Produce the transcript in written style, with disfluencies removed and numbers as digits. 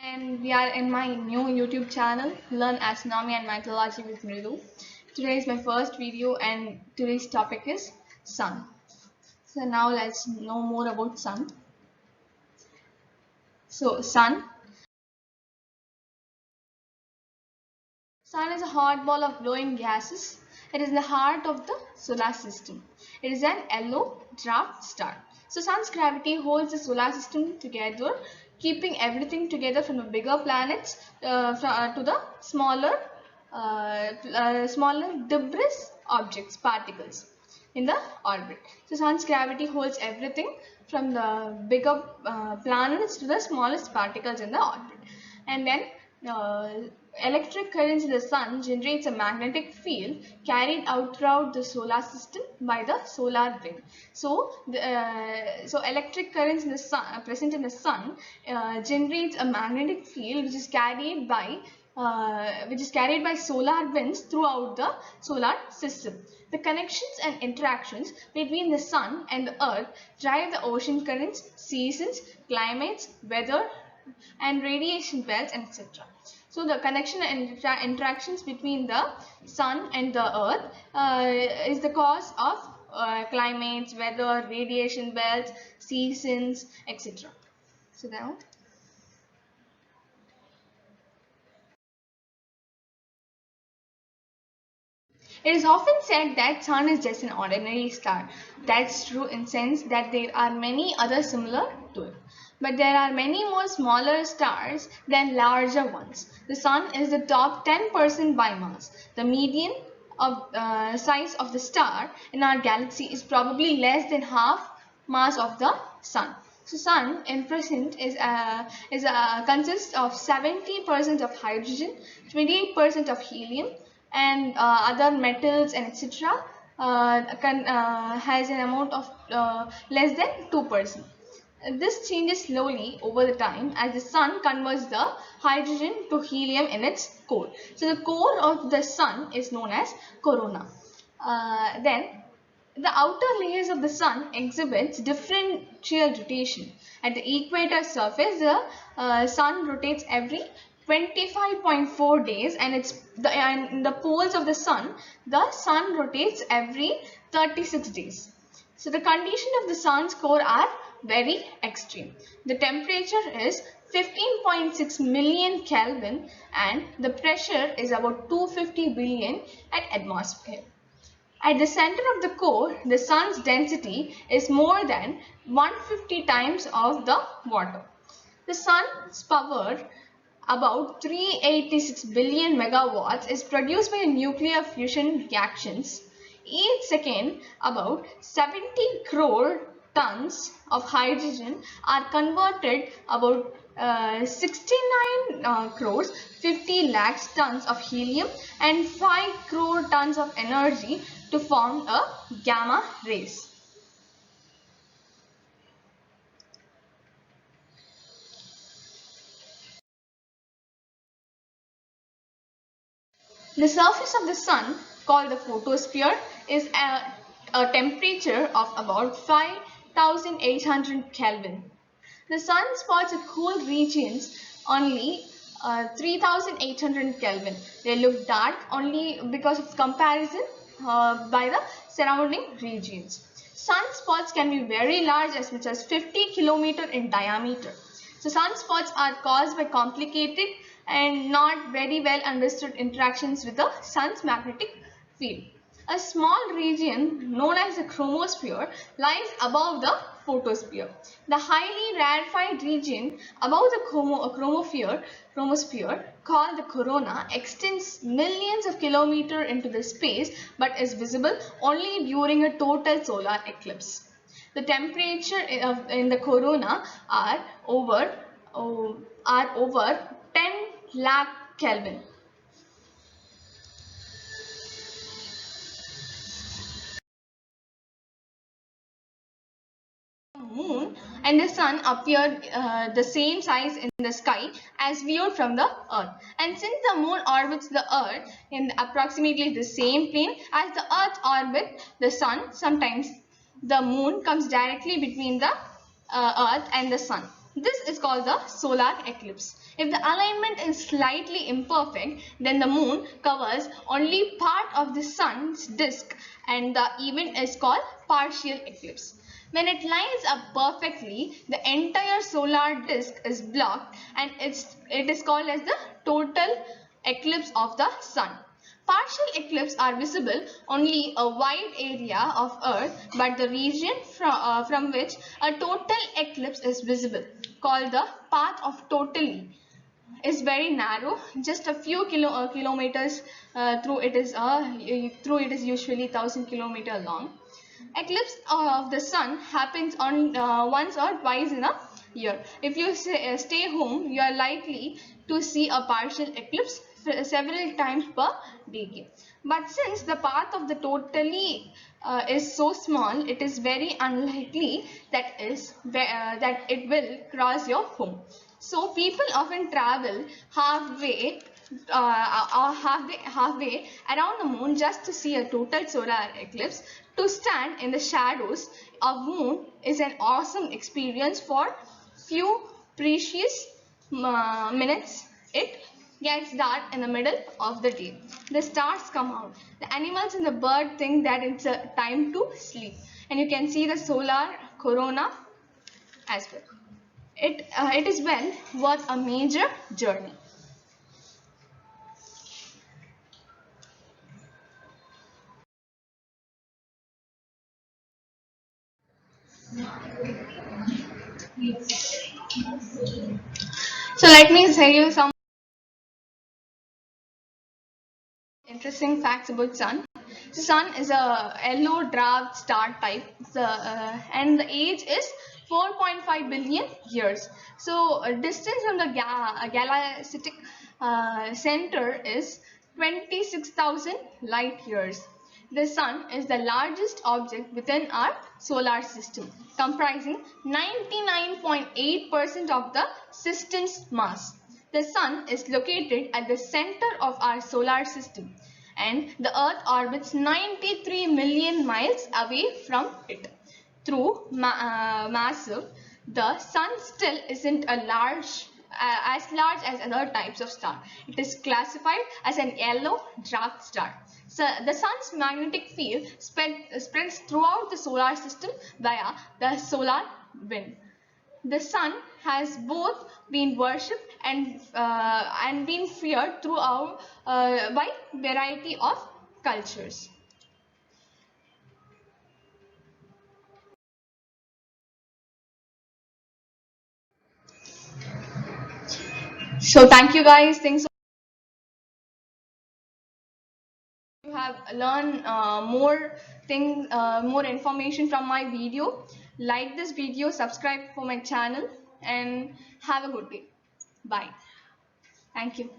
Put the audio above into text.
And we are in my new YouTube channel, Learn Astronomy and Mythology with Mridu. Today is my first video and today's topic is Sun. So now let's know more about Sun. So Sun is a hot ball of glowing gases. It is the heart of the solar system. It is an yellow dwarf star. So Sun's gravity holds the solar system together, keeping everything together from the bigger planets to the smaller debris objects, particles in the orbit. So Sun's gravity holds everything from the bigger planets to the smallest particles in the orbit. And then uh, electric currents in the Sun generates a magnetic field carried out throughout the solar system by the solar wind. So electric currents in the Sun present in the Sun generates a magnetic field which is carried by solar winds throughout the solar system. The connections and interactions between the Sun and the Earth drive the ocean currents, seasons, climates, weather, and radiation belts, etc. So the connection and interactions between the Sun and the Earth is the cause of climates, weather, radiation belts, seasons, etc. So now it is often said that Sun is just an ordinary star. That's true in sense that there are many others similar to it. But there are many more smaller stars than larger ones. The Sun is the top 10% by mass. The median of size of the star in our galaxy is probably less than half mass of the Sun. So Sun in present consists of 70% of hydrogen, 28% of helium, and other metals and etc. Has an amount of less than 2%. This changes slowly over the time as the Sun converts the hydrogen to helium in its core. So the core of the Sun is known as corona. Then the outer layers of the Sun exhibits differential rotation. At the equator surface, the Sun rotates every 25.4 days, and in the poles of the Sun rotates every 36 days. So the condition of the Sun's core are very extreme. The temperature is 15.6 million Kelvin and the pressure is about 250 billion at atmosphere. At the center of the core, the Sun's density is more than 150 times of the water. The Sun's power, about 386 billion megawatts, is produced by nuclear fusion reactions. Each second, about 70 crore tons of hydrogen are converted, about 69 crores 50 lakhs tons of helium and 5 crore tons of energy to form a gamma rays. The surface of the Sun, called the photosphere, is a temperature of about 5800 Kelvin. The sunspots are cool regions only 3800 Kelvin. They look dark only because of comparison by the surrounding regions. Sunspots can be very large, as much as 50 km in diameter. So sunspots are caused by complicated and not very well understood interactions with the Sun's magnetic field. A small region known as the chromosphere lies above the photosphere. The highly rarefied region above the chromosphere, called the corona, extends millions of kilometers into the space but is visible only during a total solar eclipse. The temperature in the corona are over 10 lakh Kelvin. Moon and the Sun appear the same size in the sky as viewed from the Earth. And since the Moon orbits the Earth in approximately the same plane as the Earth orbits the Sun, sometimes the Moon comes directly between the Earth and the Sun. This is called the solar eclipse. If the alignment is slightly imperfect, then the moon covers only part of the sun's disk and the event is called partial eclipse. When it lines up perfectly, the entire solar disk is blocked and it is called as the total eclipse of the sun. Partial eclipses are visible only a wide area of earth, but the region from which a total eclipse is visible, called the path of totally, is very narrow, just a few kilometers through. It is usually 1,000 kilometers long. Eclipse of the sun happens on once or twice in a year. If you stay home, you are likely to see a partial eclipse several times per decade. But since the path of the totally is so small, it is very unlikely that it will cross your home. So people often travel halfway around the moon just to see a total solar eclipse. To stand in the shadows of moon is an awesome experience for few precious minutes. It gets dark in the middle of the day. The stars come out. The animals and the bird think that it's a time to sleep. And you can see the solar corona as well. It is well worth a major journey. So let me tell you some interesting facts about sun. The sun is a yellow dwarf star type, and the age is 4.5 billion years. So distance from the galactic center is 26,000 light years. The sun is the largest object within our solar system, comprising 99.8% of the system's mass. The sun is located at the center of our solar system and the earth orbits 93 million miles away from it. Through massive, the sun still isn't as large as other types of star. It is classified as an yellow dwarf star. So the sun's magnetic field spreads throughout the solar system via the solar wind. The sun has both been worshipped and been feared throughout by variety of cultures. So thank you guys. Thanks. You have learned more information from my video. Like this video, subscribe for my channel, and have a good day. Bye. Thank you.